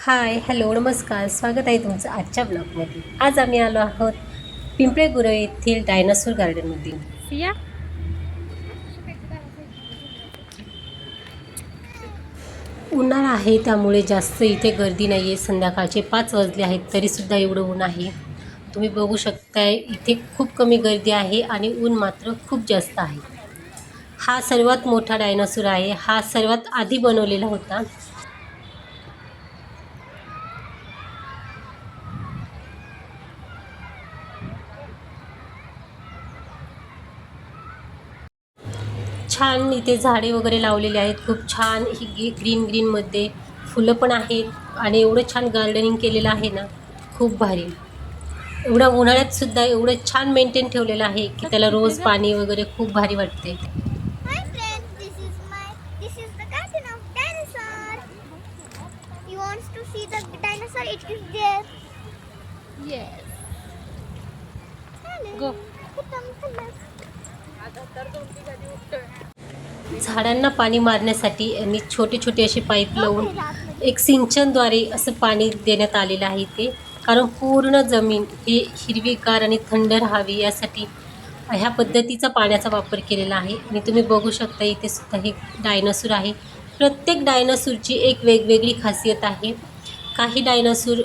हाय, hello, नमस्कार. स्वागत आहे तुमचं आजच्या ब्लॉगमध्ये. आज आम्ही आलो आहोत पिंपळे गुरव येथील डायनासोर गार्डनमध्ये. सिया, उन्हाळा आहे त्यामुळे जास्त इथे गर्दी नाही आहे. संध्याकाळचे 5 वाजले आहेत तरीसुद्धा एवढं ऊन आहे. तुम्ही बघू शकताय इथे खूप कमी गर्दी आहे आणि ऊन मात्र खूप जास्त आहे. हा सर्वात मोठा डायनासोर आहे. हा सर्वात आधी बनवलेला होता. छान इथे झाडे वगैरे लावलेले आहेत. खूप छान ही ग्रीनमध्ये फुलं पण आहेत आणि एवढं छान गार्डनिंग केलेलं आहे ना, खूप भारी. एवढ्या उन्हाळ्यात सुद्धा एवढं छान मेंटेन ठेवलेलं आहे की त्याला रोज पाणी वगैरे खूप भारी वाटते. Hi friends, this is the garden of dinosaur. You want to see the dinosaur? It is there. Yes. Hello. Go. Hello. झाडांना पाणी मारण्यासाठी यांनी छोटे छोटे असे पाईप लावून एक सिंचनद्वारे असं पाणी देण्यात आलेलं आहे. ते कारण पूर्ण जमीन ही हिरवीगार आणि थंड राहावी यासाठी ह्या पद्धतीचा पाण्याचा वापर केलेला आहे. आणि तुम्ही बघू शकता इथे सुद्धा हे डायनासोर आहे. प्रत्येक डायनासोरची एक वेगवेगळी खासियत आहे. काही डायनासोर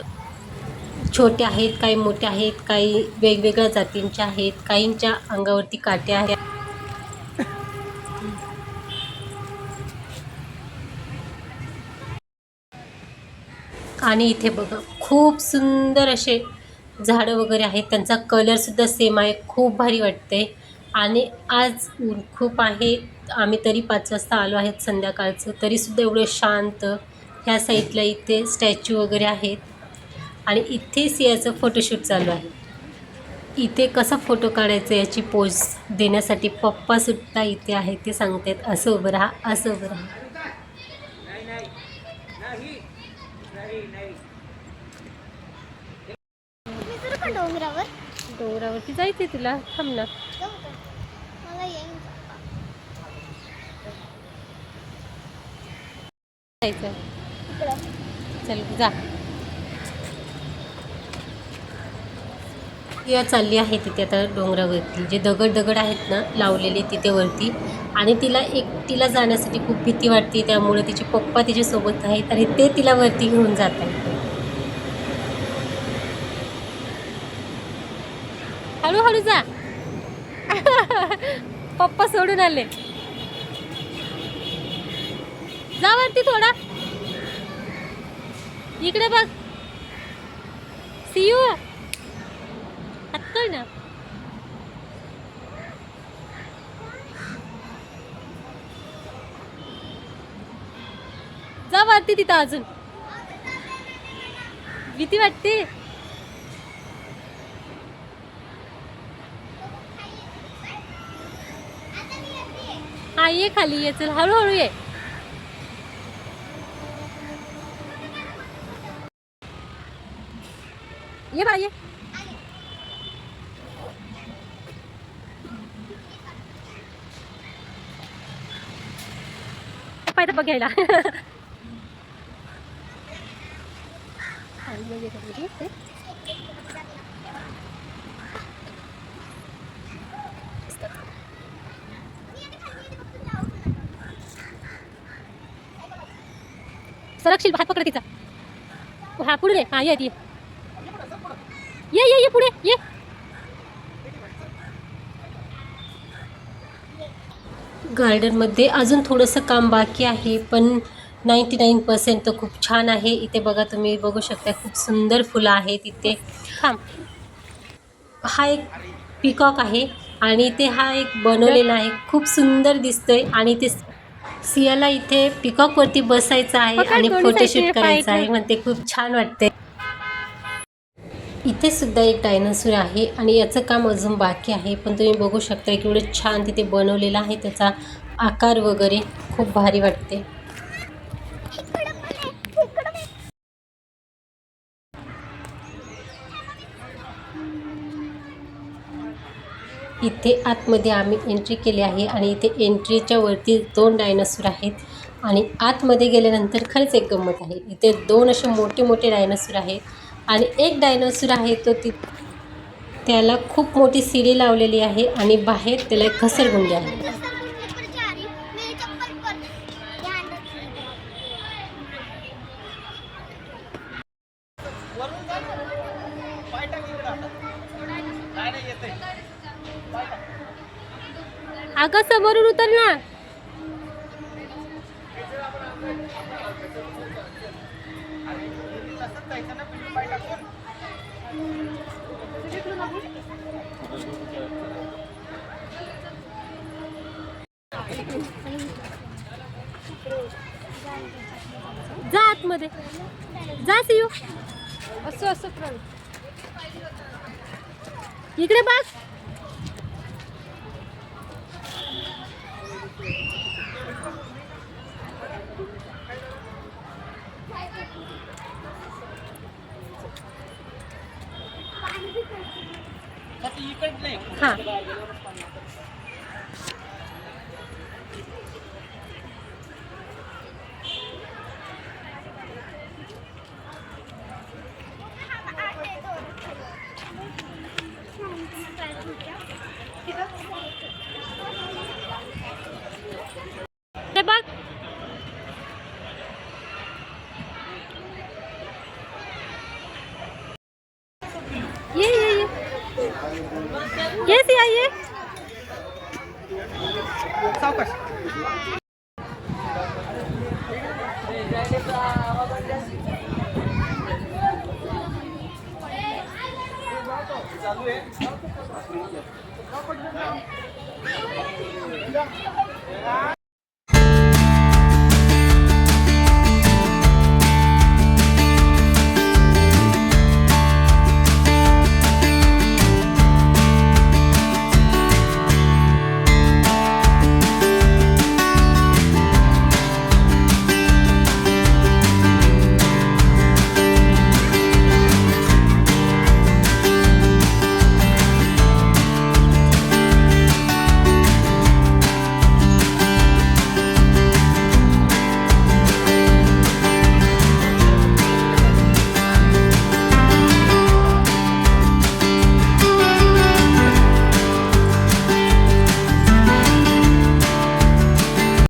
छोटे आहेत, काही मोठे आहेत, काही वेगवेगळ्या जातींचे आहेत, काहींच्या अंगावरती काटे आहेत. आणि इथे बघा खूप सुंदर असे झाडं वगैरे आहेत. त्यांचा कलरसुद्धा सेम आहे. खूप भारी वाटते. आणि आज ऊन खूप आहे. आम्ही तरी 5 वाजता आलो आहेत संध्याकाळचं, तरीसुद्धा एवढं शांत. ह्या साईडला इथे स्टॅच्यू वगैरे आहेत आणि इथेच याचं फोटोशूट चालू आहे. इथे कसा फोटो काढायचा याची पोज देण्यासाठी पप्पासुद्धा इथे आहे. ते सांगतात असं उभं राहा, असं उभं राहा. मी जर का डोंगरावर डोंगरावरती जायचे तुला, थांब ना. जाऊ का? मला येईन जायचं, इकडं. चल जा. या चालली आहे तिथे आता डोंगरावरती जे दगड आहेत ना लावलेले तिथे वरती. आणि तिला एकटीला जाण्यासाठी खूप भीती वाटते, त्यामुळे तिचे पप्पा तिच्यासोबत आहेत आणि ते तिला वरती घेऊन जात आहेत. हळूहळू जा. पप्पा सोडून आले. जा वरती थोडा. इकडे बघ. सियू ना. जा वरती, तिथं अजून भीती वाटते. हा ये खाली ये, चल हळूहळू ये. ये बा ये. पाहिजे बघायला. सरकशील, हात पकड तिचा. हा पुढे रे. हा ये ये ये ये पुढे ये. गार्डनमध्ये अजून थोडंसं काम बाकी आहे, पण 99% तर खूप छान आहे. इथे बघा, तुम्ही बघू शकता खूप सुंदर फुलं आहेत इथे. थांब. हा एक पिकॉक आहे आणि इथे हा एक बनवलेला आहे. खूप सुंदर दिसतोय. आणि ते सियाला इथे पिकॉकवरती बसायचं आहे आणि फोटोशूट करायचा आहे. म्हणते खूप छान वाटते. इथे सुद्धा एक डायनासोर आहे आणि याचं काम अजून बाकी आहे, पण तुम्ही बघू शकता की एवढं छान तिथे बनवलेलं आहे. त्याचा आकार वगैरे खूप भारी वाटते. इथे आतमध्ये आम्ही एंट्री केली आहे आणि इथे एंट्रीच्या वरती 2 डायनासोर आहेत आणि आतमध्ये गेल्यानंतर खरंच एक गंमत आहे. इथे 2 असे मोठे मोठे डायनासोर आहेत आणि एक डायनासोर आहे तो त्याला खूप मोठी सीडी लावलेली आहे आणि बाहेर त्याला एक घसरगुंडी आहे. घसरगुंडी पर जा रही मेरी चप्पल पर ध्यान रखिए. अगं समोरून उतर ना. जा आतमध्ये जा सियू. असं इकडे बघ. हां ते बघ. ये सिया ये. चालू आहे.